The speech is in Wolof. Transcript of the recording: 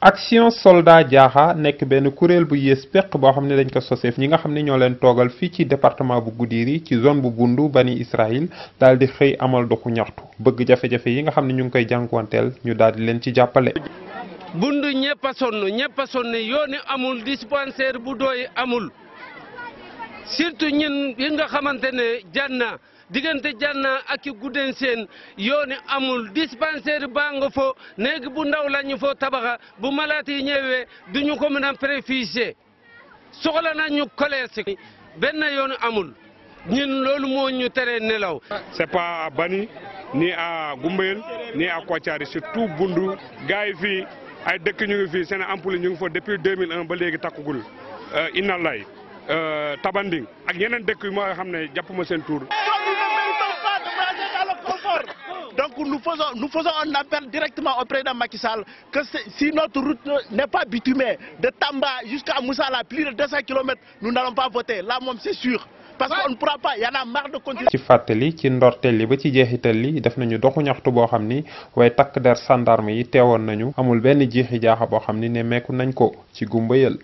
action soldat Diakha nekk benn kuréel bu yées peq boo xam ne dañ ko soseef ñi nga xam ne ñoo leen toogal fii ci département bu Goudiri ci zone bu Bundu Bani Israël daal di xëy amal doxu ñaxtu bëgg jafe-jafe yi nga xam ne ñu ngi koy jànkuwanteel ñu daal di leen ci jàppale. Bundu ñëpp a sonn yooni amul dispensaire bu doy amul surtout ñun yi nga xamante ne janna diggante janna ak i guddeen seen yooni amul dispensaire baa nga fo néeg bu ndaw la ñu fo tabaxa bu malaat yi ñëwee duñu ko mën a préfiché soxla nañu commerce benn yoon amul ñun loolu moo ñu tere nelaw. C'est pas à Bani ni à Goumbel ni à Kotiari surtout Bundu gars yi fii ay dëkk ñu ngi fii seen ampoule ñu ngi fa depuis 2001 ba léegi takkugul Inalay Tabanding ak yeneen dëkk yu ma xam ne jàppuma seen tour. Donc nous faisons un appel directement au président Macky Sall que si notre route n'est pas bitumée de Tamba jusqu'à Moussala, plus de 200 km, nous n'allons pas voter. Là, moom c'est sûr. Parce qu'on ne pourra pas, il y en a marre de continuer. ci fàttali ci ndorteel li ba ci jeexital li def nañu doxu ñaxtu boo xam ni waaye takk der sandarme yi teewoon nañu amul benn jiixi jaaxa boo xam ni ne meeku nañ ko ci Gumbayel.